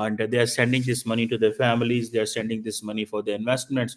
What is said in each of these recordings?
And they are sending this money to their families, they are sending this money for their investments.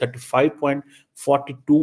35.42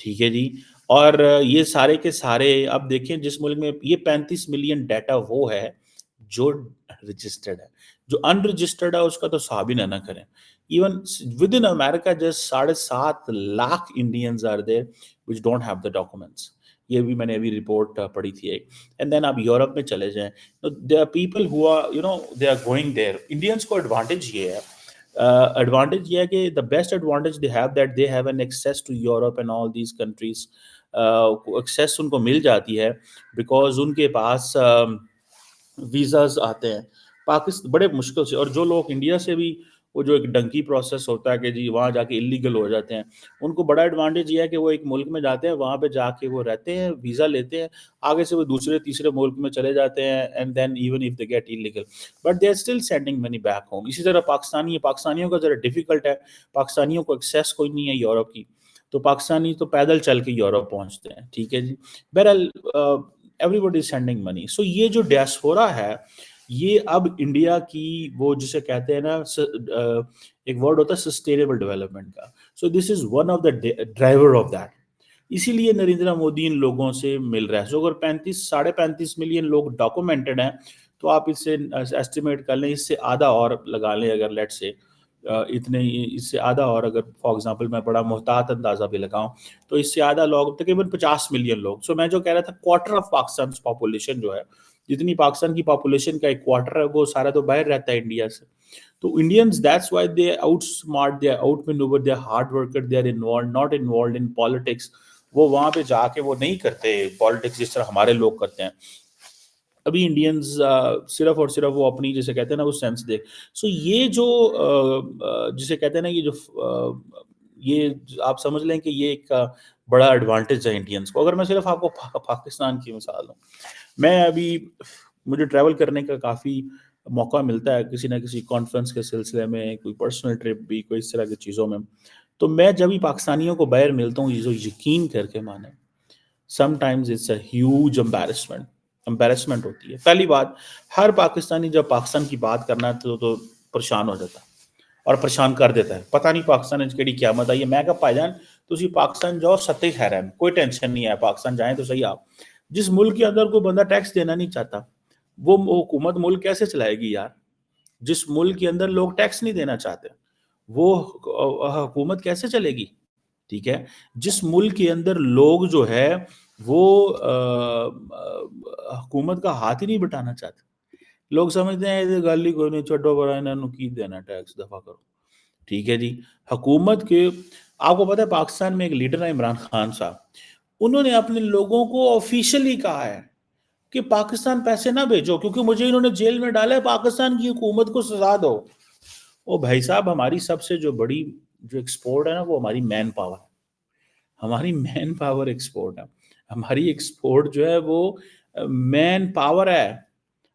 ٹھیک ہے جی. اور یہ سارے کے سارے اب دیکھیں جس ملک میں یہ 35 ملین ڈیٹا وہ ہے جو رجسٹرڈ ہے. جو ان رجسٹرڈ ہے اس کا تو صحابی نہ کریں. Even within America just 7.5 lakh Indians are there which don't have the documents. یہ بھی میں نے ابھی رپورٹ پڑھی تھی ایک. اینڈ دین آپ یورپ میں چلے جائیں, there are people who are they are going there. Indians کو ایڈوانٹیج یہ ہے, ایڈوانٹیج یہ ہے کہ the best advantage they have that they have an access to Europe and all these countries. Access ان کو مل جاتی ہے بیکاز ان کے پاس ویزاز آتے ہیں پاکستان بڑے مشکل سے. اور جو لوگ انڈیا سے بھی وہ جو ایک ڈنکی پروسیس ہوتا ہے کہ جی وہاں جا کے اللیگل ہو جاتے ہیں, ان کو بڑا ایڈوانٹیج یہ ہے کہ وہ ایک ملک میں جاتے ہیں, وہاں پہ جا کے وہ رہتے ہیں, ویزا لیتے ہیں, آگے سے وہ دوسرے تیسرے ملک میں چلے جاتے ہیں, and then even if they get illegal but they are still sending money back home. اسی طرح پاکستانیوں کا ذرا ڈیفیکلٹ ہے, پاکستانیوں کو ایکسیس کوئی نہیں ہے یورپ کی, تو پاکستانی تو پیدل چل کے یورپ پہنچتے ہیں. ٹھیک ہے جی. بہرحال ایوری بڈی از سینڈنگ منی. سو یہ جو ڈیاسپورا ہے یہ اب انڈیا کی وہ جسے کہتے ہیں نا ایک ورڈ ہوتا ہے سسٹینیبل ڈیولپمنٹ کا. So this is one of the driver of that. اسی لیے نریندر مودی ان لوگوں سے مل رہا ہے. سو اگر 35-35.5 ملین لوگ ڈاکومنٹڈ ہیں تو آپ اس سے ایسٹیمیٹ کر لیں, اس سے آدھا اور لگا لیں اگر لیٹ سے اتنے اس سے آدھا اور اگر فار ایگزامپل میں بڑا محتاط اندازہ بھی لگاؤں تو اس سے آدھا لوگ تقریباً 50 ملین لوگ. سو میں جو کہہ رہا تھا کوارٹر آف پاکستان پاپولیشن جو ہے, جتنی پاکستان کی پاپولیشن کا ایک کوارٹر ہے وہ سارا تو باہر رہتا ہے انڈیا سے. تو Indians that's why they out smart, they out manoeuvre, they hard worker, they are involved not involved in politics. وہ وہاں پہ جا کے وہ نہیں کرتے پالیٹکس جس طرح ہمارے لوگ کرتے ہیں. ابھی انڈینز صرف اور صرف وہ اپنی جسے کہتے ہیں نا وہ سینس دیکھ. سو یہ جو جسے کہتے ہیں نا یہ جو یہ آپ سمجھ لیں کہ یہ ایک بڑا ایڈوانٹیج ہے انڈینز کو. اگر میں صرف آپ کو پاکستان کی مثال دوں, میں ابھی مجھے ٹریول کرنے کا کافی موقع ملتا ہے کسی نہ کسی کانفرنس کے سلسلے میں, کوئی پرسنل ٹرپ بھی, کوئی اس طرح کی چیزوں میں. تو میں جب ہی پاکستانیوں کو باہر ملتا ہوں, یہ جو یقین کر کے مانیں some times it's a huge embarrassment ہوتی ہے. پہلی بات, ہر پاکستانی جب پاکستان کی بات کرنا تو پریشان ہو جاتا ہے اور پریشان کر دیتا ہے. پتہ نہیں پاکستان کیڑی قیامت آئی ہے. میں کہا بھائی جان تسی پاکستان جاؤ ستے خیر ہے, کوئی ٹینشن نہیں ہے, پاکستان جائیں تو صحیح. آپ جس ملک کے اندر کوئی بندہ ٹیکس دینا نہیں چاہتا وہ حکومت ملک کیسے چلائے گی یار؟ جس ملک کے اندر لوگ ٹیکس نہیں دینا چاہتے وہ حکومت کیسے چلے گی؟ ٹھیک ہے. جس ملک کے اندر لوگ جو ہے وہ حکومت کا ہاتھ ہی نہیں بٹانا چاہتے, لوگ سمجھتے ہیں یہ گل ہی کوئی نہیں, چھوٹو بڑا انہوں کی دینا ٹیکس, دفعہ کرو. ٹھیک ہے جی. حکومت کے آپ کو پتہ ہے پاکستان میں ایک لیڈر ہے عمران خان صاحب, انہوں نے اپنے لوگوں کو آفیشلی کہا ہے کہ پاکستان پیسے نہ بھیجو کیونکہ مجھے انہوں نے جیل میں ڈالا ہے, پاکستان کی حکومت کو سزا دو. او بھائی صاحب, ہماری سب سے جو بڑی جو ایکسپورٹ ہے نا وہ ہماری مین پاور ہے. ہماری مین پاور ایکسپورٹ ہے. ہماری ایکسپورٹ جو ہے وہ مین پاور ہے.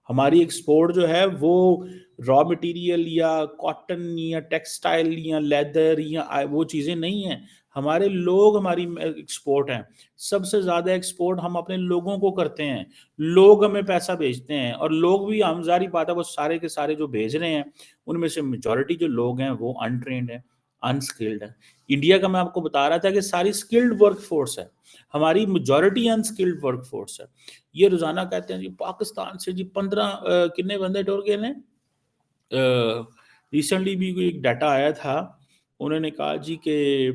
ہماری ایکسپورٹ جو ہے وہ را مٹیریل یا کاٹن یا ٹیکسٹائل یا لیدر یا وہ چیزیں نہیں ہیں. ہمارے لوگ ہماری ایکسپورٹ ہیں. سب سے زیادہ ایکسپورٹ ہم اپنے لوگوں کو کرتے ہیں. لوگ ہمیں پیسہ بھیجتے ہیں اور لوگ بھی ہم ظاہری بات ہے وہ سارے کے سارے جو بھیج رہے ہیں ان میں سے میجورٹی جو لوگ ہیں وہ انٹرینڈ ہیں, انسکلڈ ہیں. انڈیا کا میں آپ کو بتا رہا تھا کہ ساری اسکلڈ ورک فورس ہے, ہماری میجورٹی انسکلڈ ورک فورس ہے. یہ روزانہ کہتے ہیں جی پاکستان سے جی 15 کتنے بندے ٹور گئے ہیں. ریسنٹلی بھی کوئی ایک ڈیٹا آیا تھا, انہوں نے کہا جی کہ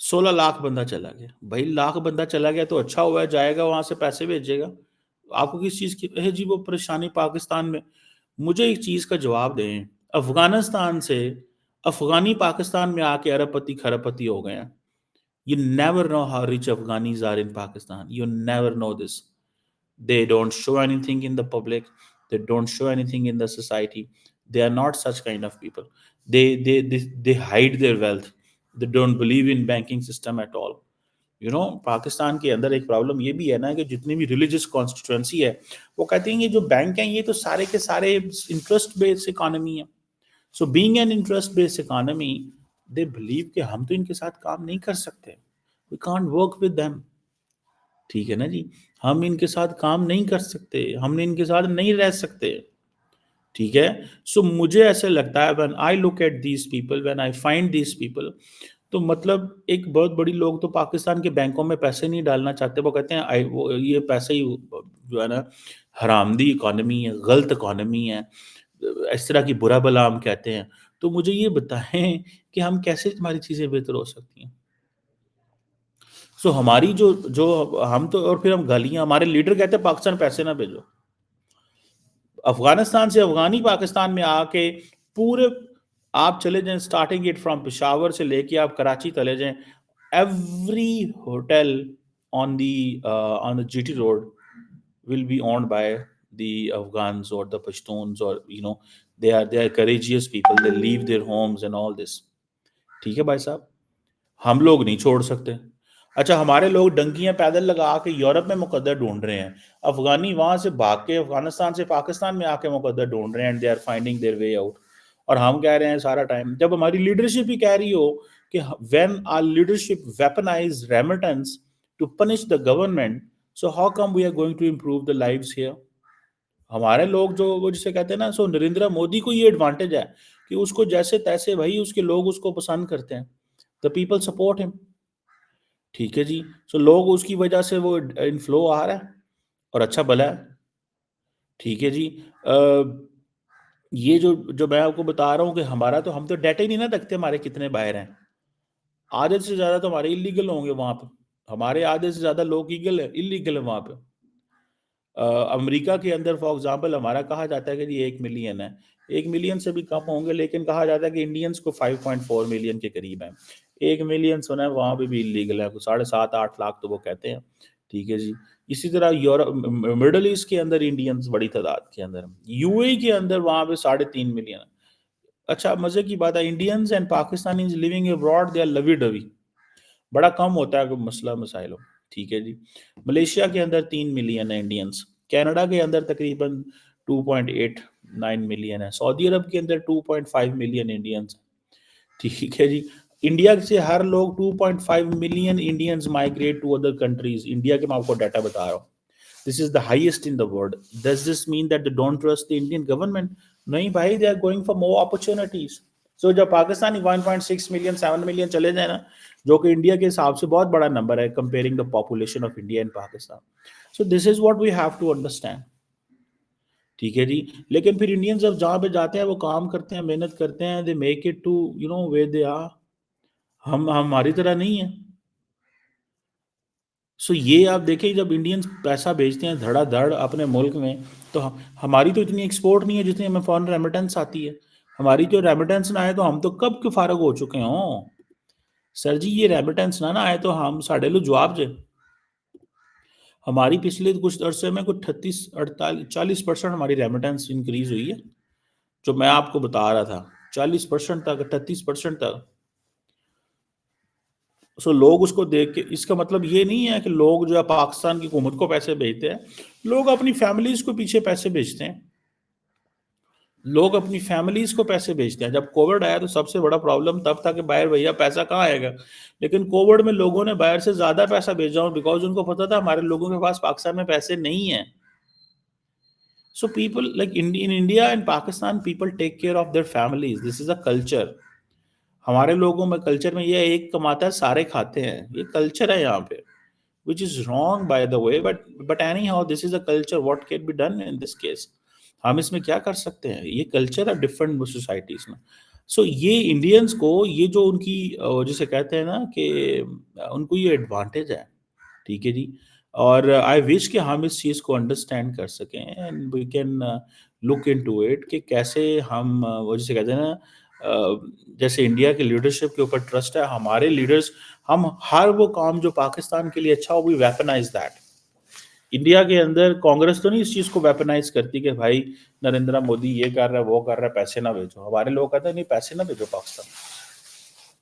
16 لاکھ بندہ چلا گیا. بھائی لاکھ بندہ چلا گیا تو اچھا ہوا ہے, جائے گا وہاں سے پیسے بھیجے گا. آپ کو کس چیز کی ہے جی وہ پریشانی پاکستان میں؟ مجھے ایک چیز کا جواب دیں, افغانستان سے افغانی پاکستان میں آ کے ارب پتی کھرب پتی ہو گئے ہیں. You never know how rich Afghanis are in Pakistan. You never know this. They don't show anything in the public. They don't show anything in the society. They are not such kind of people. They hide their wealth. They don't believe in banking system at all. Pakistan کے اندر ایک problem یہ بھی ہے نا کہ جتنی بھی religious constituency ہے وہ کہتے ہیں یہ جو بینک ہیں یہ تو سارے کے سارے انٹرسٹ بیس اکانومی ہے. So being an interest base economy they believe کہ ہم تو ان کے ساتھ کام نہیں کر سکتے. We can't work with them. ٹھیک ہے نا جی, ہم ان کے ساتھ کام نہیں کر سکتے, ہم ان کے ساتھ نہیں رہ سکتے. ٹھیک ہے. سو مجھے ایسے لگتا ہے when I look at these people, when I find these people, تو مطلب ایک بہت بڑی لوگ تو پاکستان کے بینکوں میں پیسے نہیں ڈالنا چاہتے، وہ کہتے ہیں وہ یہ پیسے ہی جو ہے نا حرامدی اکانومی ہے، غلط اکانومی ہے، اس طرح کی برا بلا ہم کہتے ہیں۔ تو مجھے یہ بتائیں کہ ہم کیسے ہماری چیزیں بہتر ہو سکتی ہیں؟ سو ہماری جو جو ہم تو، اور پھر ہم گالیاں، ہمارے لیڈر کہتے ہیں پاکستان پیسے نہ بھیجو، افغانستان سے افغانی پاکستان میں آ کے پورے، آپ چلے جائیں اسٹارٹنگ اٹ فرام پشاور سے لے کے آپ کراچی چلے جائیں، every hotel on the on the G T road will be owned by the Afghans or the Pashtuns, or they are courageous people, they leave their homes and all this. ٹھیک ہے بھائی صاحب، ہم لوگ نہیں چھوڑ سکتے۔ اچھا ہمارے لوگ ڈنکیاں پیدل لگا کے یورپ میں مقدر ڈھونڈ رہے ہیں، افغانی وہاں سے بھاگ کے افغانستان سے پاکستان میں آ کے مقدر ڈھونڈ رہے ہیں، and they are finding their way out, اور ہم کہہ رہے ہیں سارا ٹائم، جب ہماری لیڈرشپ ہی کہہ رہی ہو کہ when are leadership weaponize remittance to punish the government, so how come we are going to improve the lives here? ہمارے لوگ جو وہ جسے کہتے ہیں نا، سو نریندر مودی کو یہ ایڈوانٹیج ہے کہ اس کو جیسے تیسے بھائی اس کے لوگ اس کو پسند کرتے ہیں، the people support him۔ ٹھیک ہے جی، سو لوگ اس کی وجہ سے وہ انفلو آ رہا ہے اور اچھا بھلا ہے۔ ٹھیک ہے جی، یہ جو میں آپ کو بتا رہا ہوں کہ ہمارا تو، ہم تو ڈیٹا ہی نہیں نا رکھتے ہمارے کتنے باہر ہیں، آدھے سے زیادہ تو ہمارے اللیگل ہوں گے وہاں پہ، ہمارے آدھے سے زیادہ لوگ اللیگل ہے وہاں پہ۔ امریکہ کے اندر فار ایگزامپل ہمارا کہا جاتا ہے کہ جی 1 ملین ہے، 1 ملین سے بھی کم ہوں گے، لیکن کہا جاتا ہے کہ انڈینز کو 5.4 ملین کے قریب ہیں، 1 ملین سنا ہے وہاں پہ بھی اللیگل ہے، 7.5-8 لاکھ تو وہ کہتے ہیں۔ ٹھیک ہے جی، اسی طرح یورپ، مڈل ایسٹ کے اندر انڈینز بڑی تعداد کے اندر، یو اے کے اندر وہاں پہ 3.5 ملین ہے۔ اچھا مزے کی بات ہے، Indians and Pakistanis living abroad they are lovey dovey, بڑا کم ہوتا ہے کوئی مسئلہ مسائل ہو۔ ٹھیک ہے جی، ملیشیا کے اندر 3 ملین ہے انڈینز، کینیڈا کے اندر تقریباً 2.89 ملین ہے، سعودی عرب کے اندر 2.5 ملین انڈینز۔ ٹھیک ہے جی، انڈیا سے ہر لوگ 2.5 million Indians migrate to other countries, India کے میں آپ کو ڈیٹا بتا رہا ہوں، this is the highest in the world. Does this mean that they don't trust the Indian government? نہیں بھائی، they are going for more opportunities. So جب پاکستانی 1.6 ملین 7 ملین چلے جائیں نا، جو کہ انڈیا کے حساب سے بہت بڑا نمبر ہے comparing the population of India and Pakistan, so this is what we have to understand. ٹھیک ہے جی، لیکن پھر انڈینز جب جہاں پہ جاتے ہیں وہ کام کرتے ہیں، محنت کرتے ہیں، they make it to where they are, ہم ہماری طرح نہیں ہیں۔ سو یہ آپ دیکھیں، جب انڈینز پیسہ بھیجتے ہیں دھڑا دھڑ اپنے ملک میں، تو ہماری تو اتنی ایکسپورٹ نہیں ہے جتنی ہمیں فورن ریمیٹنس آتی ہے، ہماری جو ریمیٹنس نہ آئے تو ہم تو کب کے فارغ ہو چکے ہوں سر جی، یہ ریمیٹنس نہ آئے تو ہم ساڑھے لو جواب جے، ہماری پچھلے کچھ عرصے میں کچھ 38-40% ہماری ریمیٹنس انکریز ہوئی ہے، جو میں آپ کو بتا رہا تھا 40% تک، 38% تک۔ سو لوگ اس کو دیکھ کے، اس کا مطلب یہ نہیں ہے کہ لوگ جو ہے پاکستان کی حکومت کو پیسے بھیجتے ہیں، لوگ اپنی فیملیز کو پیچھے پیسے بھیجتے ہیں، لوگ اپنی فیملیز کو پیسے بھیجتے ہیں۔ جب کووڈ آیا تو سب سے بڑا پرابلم تب تھا کہ باہر بھیا پیسہ کہاں آئے گا، لیکن کووڈ میں لوگوں نے باہر سے زیادہ پیسہ بھیجا ہوں، بیکاز ان کو پتا تھا ہمارے لوگوں کے پاس پاکستان میں پیسے نہیں ہیں۔ So people like in India and Pakistan, people take care of their families, this is a culture. ہمارے لوگوں میں کلچر میں یہ ایک کماتا ہے سارے کھاتے ہیں، یہ کلچر ہے یہاں پہ، which is wrong by the way, but anyhow this is a culture, what can be done in this case؟ ہم اس میں کیا کر سکتے ہیں، یہ کلچر ہے ڈفرینٹ سوسائٹیز میں۔ سو یہ انڈینز کو یہ جو ان کی جسے کہتے ہیں نا کہ ان کو یہ ایڈوانٹیج ہے۔ ٹھیک ہے جی، اور آئی وش کہ ہم اس چیز کو انڈرسٹینڈ کر سکیں and we can look into it کہ کیسے ہم وہ جسے کہتے ہیں نا، جیسے انڈیا کے لیڈرشپ کے اوپر ٹرسٹ ہے، ہمارے لیڈرز، ہم ہر وہ کام جو پاکستان کے لیے اچھا ہو، وی ویپنائز دیٹ۔ انڈیا کے اندر کانگریس تو نہیں اس چیز کو ویپنائز کرتی کہ بھائی نریندر مودی یہ کر رہا ہے وہ کر رہا ہے، پیسے نہ بھیجو۔ ہمارے لوگ کہتے ہیں نہیں پیسے نہ بھیجو پاکستان،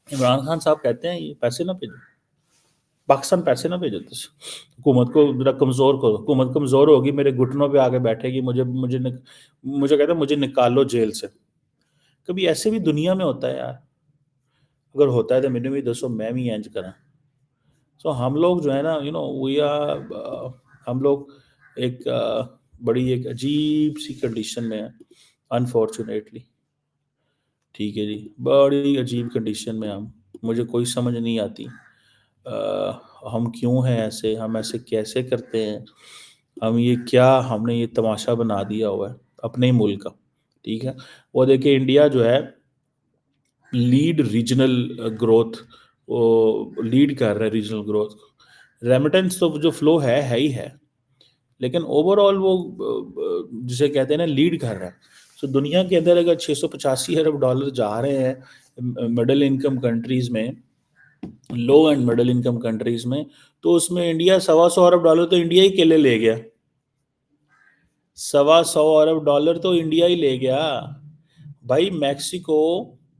عمران خان صاحب کہتے ہیں یہ پیسے نہ بھیجو پاکستان، پیسے نہ بھیجو، حکومت کو ذرا کمزور کرو، حکومت کمزور ہوگی میرے گھٹنوں پہ آگے بیٹھے گی، مجھے کہتے ہیں مجھے نکالو جیل سے۔ کبھی ایسے بھی دنیا میں ہوتا ہے یار، اگر ہوتا ہے تو مجھے بھی دسو، میں بھی اینج کرا۔ سو ہم لوگ جو ہے نا وی آر، ہم لوگ ایک بڑی ایک عجیب سی کنڈیشن میں ہیں انفارچونیٹلی۔ ٹھیک ہے جی، بڑی عجیب کنڈیشن میں ہم مجھے کوئی سمجھ نہیں آتی. ہم کیوں ہیں ایسے, ہم ایسے کیسے کرتے ہیں, ہم نے یہ تماشا بنا دیا ہوا ہے اپنے ہی ملک کا. ٹھیک ہے, وہ دیکھیں انڈیا جو ہے لیڈ ریجنل گروتھ, وہ لیڈ کر رہا ہے ریجنل گروتھ. ریمیٹنس تو جو فلو ہے ہی ہے, لیکن اوور آل وہ جسے کہتے ہیں نا لیڈ کر رہا ہے. سو دنیا کے اندر اگر $685 ارب جا رہے ہیں مڈل انکم کنٹریز میں, لو اینڈ مڈل انکم کنٹریز میں, تو اس میں انڈیا $125 ارب تو انڈیا ہی کیلے لے گیا. $125 ارب تو انڈیا ہی لے گیا بھائی. میکسیکو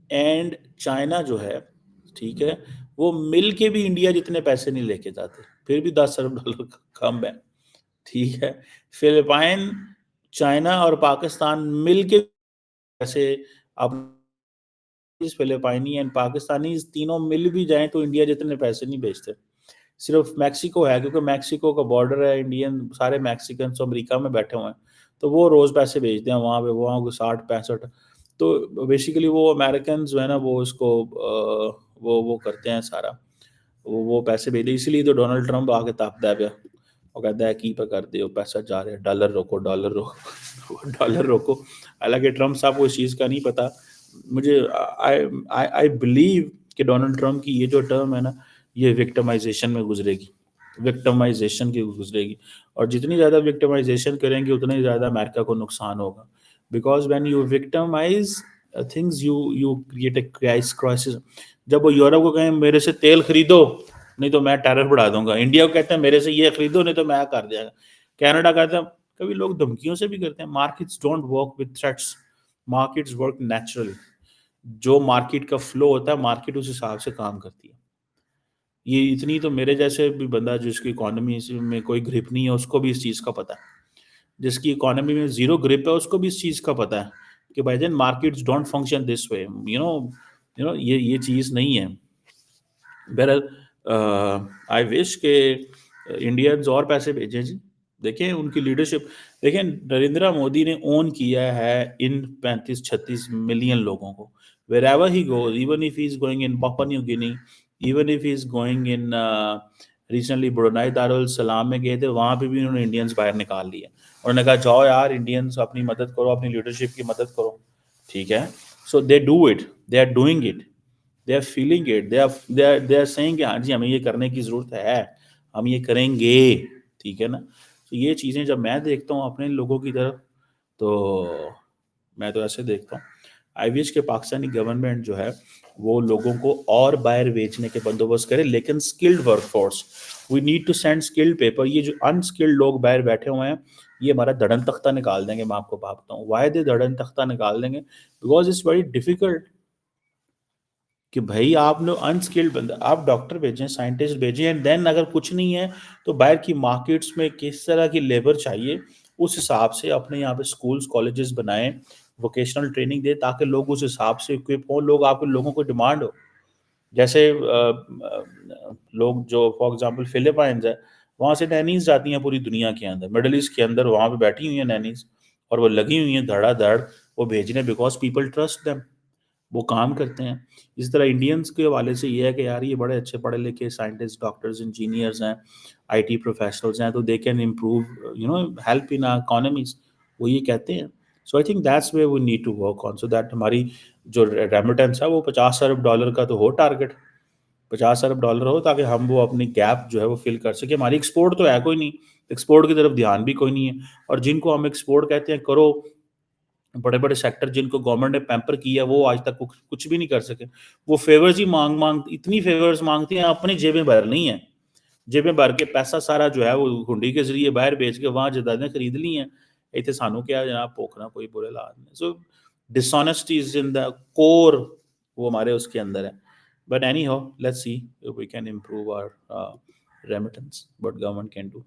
اینڈ چائنا جو ہے, ٹھیک ہے, وہ مل کے بھی انڈیا جتنے پیسے نہیں لے کے جاتے, پھر بھی $10 ارب کم ہے. ٹھیک ہے, فلپائن, چائنا اور پاکستان مل کے پیسے, اب فلپائنی اینڈ پاکستانی تینوں مل بھی جائیں تو انڈیا جتنے پیسے نہیں بھیجتے. صرف میکسیکو ہے, کیونکہ میکسیکو کا بارڈر ہے, انڈین سارے میکسیکنس امریکہ میں بیٹھے ہوئے ہیں, تو وہ روز پیسے بھیجتے ہیں وہاں پہ, وہاں کو 60-65. تو بیسیکلی وہ امیریکنز جو ہے نا وہ اس کو وہ کرتے ہیں سارا, وہ پیسے بھیجتے. اسی لیے تو ڈونلڈ ٹرمپ آ کے تاپتا ہے پہ, وہ کہتا ہے کی پہ کر دے پیسہ جا رہے ہیں, ڈالر روکو ڈالر روکو ڈالر روکو. حالانکہ ٹرمپ صاحب کو اس چیز کا نہیں پتا. مجھے آئی بلیو کہ ڈونلڈ ٹرمپ کی یہ جو ٹرم ہے نا, یہ وکٹمائزیشن میں گزرے گی, وکٹمائزیشن کی گزرے گی. اور جتنی زیادہ وکٹمائزیشن کریں گے اتنا ہی زیادہ امریکہ کو نقصان ہوگا. Because when you victimize things you create a crisis. جب وہ یورپ کو کہیں میرے سے تیل خریدو نہیں تو میں ٹیرف بڑھا دوں گا, انڈیا کو کہتے ہیں میرے سے یہ خریدو نہیں تو میں کر دیا گا, کینیڈا کہتے ہیں, کبھی لوگ دھمکیوں سے بھی کرتے ہیں. Markets don't work with threats, markets work naturally. جو مارکیٹ کا فلو ہوتا ہے مارکیٹ اس حساب سے کام کرتی ہے. یہ اتنی تو میرے جیسے بھی بندہ جس کی اکانومی میں کوئی گرپ نہیں ہے اس کو بھی اس چیز کا پتہ ہے, جس کی اکانومی میں زیرو گرپ ہے اس کو بھی اس چیز کا پتہ ہے کہ بھائی جان مارکیٹس ڈونٹ فنکشن دس وے, یہ چیز نہیں ہے. بہرحال آئی وش کہ انڈینز اور پیسے بھیجیں جی. دیکھیں ان کی لیڈرشپ, دیکھیں نریندرا مودی نے اون کیا ہے ان 35-36 ملین لوگوں کو. wherever he goes, even if he is going in Papua New Guinea, even if he is going in recently Brunei Darussalam میں گئے تھے, وہاں پہ بھی انہوں نے انڈینز باہر نکال لیے. انہوں نے کہا جاؤ یار انڈینز اپنی مدد کرو, اپنی لیڈرشپ کی مدد کرو. ٹھیک ہے, so they do it, they are doing it, they are feeling it, they are saying کہ ہاں جی ہمیں یہ کرنے کی ضرورت ہے, ہم یہ کریں گے. ٹھیک ہے نا. تو یہ چیزیں جب میں دیکھتا ہوں اپنے لوگوں کی طرف تو میں تو ایسے دیکھتا ہوں. آئی وش کہ پاکستانی گورنمنٹ جو ہے وہ لوگوں کو اور باہر بیچنے کے بندوبست کرے, لیکن skilled work force, we need to send skilled paper. یہ جو انسکلڈ لوگ باہر بیٹھے ہوئے ہیں یہ ہمارا دھڑن تختہ نکال دیں گے. میں آپ کو بتاتا ہوں وائی دے دھڑن تختہ نکال دیں گے, بیکاز اٹس ویری ڈیفیکلٹ کہ بھائی آپ لوگ انسکلڈ بندہ, آپ ڈاکٹر بھیجیں, سائنٹسٹ بھیجیں, اینڈ دین اگر کچھ نہیں ہے تو باہر کی مارکیٹس میں کس طرح کی لیبر چاہیے اس حساب سے اپنے یہاں پہ اسکولس کالجز بنائیں, ووکیشنل ٹریننگ دے تاکہ لوگ اس حساب سے اکوپ ہوں. لوگ آپ کے لوگوں کو ڈیمانڈ ہو. جیسے لوگ جو فار ایگزامپل فلپائنز ہے, وہاں سے نینیز جاتی ہیں پوری دنیا کے اندر, مڈل ایسٹ کے اندر, وہاں پہ بیٹھی ہوئی ہیں نینیز اور وہ لگی ہوئی ہیں دھڑا دھڑ وہ بھیجنے, بیکاز پیپل ٹرسٹ دیم, وہ کام کرتے ہیں. اس طرح انڈینس کے حوالے سے یہ ہے کہ یار یہ بڑے اچھے پڑھے لکھے سائنٹسٹ, ڈاکٹرز, انجینئرز ہیں, آئی ٹی پروفیشنلز ہیں, تو they can improve help in economies, وہ یہ کہتے ہیں. So I think that's way we need to work on, so that ہماری جو ریمیٹنس ہے وہ $50 ارب کا تو ہو ٹارگیٹ, $50 ارب ہو تاکہ ہم وہ اپنی گیپ جو ہے وہ فل کر سکیں. ہماری ایکسپورٹ تو ہے کوئی نہیں, ایکسپورٹ کی طرف دھیان بھی کوئی نہیں ہے, اور جن کو ہم ایکسپورٹ کہتے ہیں کرو, بڑے بڑے سیکٹر جن کو گورنمنٹ نے پیمپر کیا وہ آج تک کچھ بھی نہیں کر سکے. وہ فیورز ہی مانگ اتنی فیورز مانگتی ہیں, اپنی جیبیں بھر نہیں ہیں, جیبیں بھر کے پیسہ سارا جو ہے وہ ہنڈی کے ذریعے باہر بیچ کے وہاں جائیدادیں خرید لی ہیں. ایتھے سانو کیا جناب پوکھنا کوئی برے لاد نہیں. سو ڈسآنیسٹی از ان دا کور, وہ ہمارے اس کے اندر ہے. But anyhow let's see we can improve our remittance, but government can do.